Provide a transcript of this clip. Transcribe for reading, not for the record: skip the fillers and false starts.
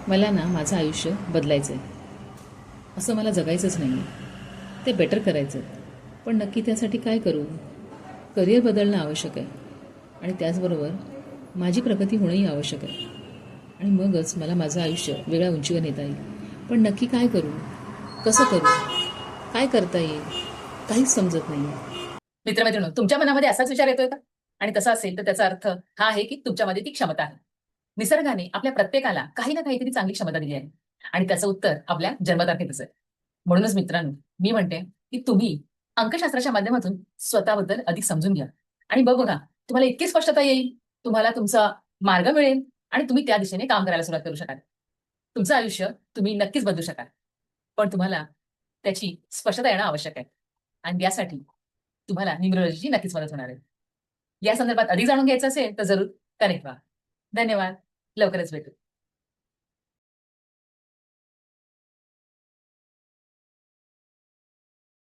मला ना माझं आयुष्य बदलायचं आहे. असं मला जगायचंच नाही आहे. ते बेटर करायचं आहे. पण नक्की त्यासाठी काय करू? करिअर बदलणं आवश्यक आहे आणि त्याचबरोबर माझी प्रगती होणंही आवश्यक आहे. आणि मगच मला माझं आयुष्य वेगळ्या उंचीवर नेता येईल. पण नक्की काय करू? कसं करू? काय करता येईल? काहीच समजत नाही आहे. मित्रमैत्रिणी, तुमच्या मनामध्ये असाच विचार येतोय का? आणि तसा असेल तर त्याचा अर्थ हा आहे की तुमच्यामध्ये ती क्षमता आहे. निसर्गाने आपल्या प्रत्येकाला काही ना काहीतरी चांगली क्षमता दिली आहे आणि त्याचं उत्तर आपल्या जन्मतारखेतच आहे. म्हणूनच मित्रांनो, मी म्हणते की तुम्ही अंकशास्त्राच्या माध्यमातून स्वतःबद्दल अधिक समजून घ्या आणि बघू ना, तुम्हाला इतकी स्पष्टता येईल, तुम्हाला तुमचा मार्ग मिळेल आणि तुम्ही त्या दिशेने काम करायला सुरुवात करू शकाल. तुमचं आयुष्य तुम्ही नक्कीच बदलू शकाल. पण तुम्हाला त्याची स्पष्टता येणं आवश्यक आहे आणि यासाठी तुम्हाला न्यूमरोलॉजीची नक्कीच मदत होणार आहे. या संदर्भात अधिक जाणून घ्यायचं असेल तर जरूर कनेक्ट व्हा. धन्यवाद. लवकरच भेटू.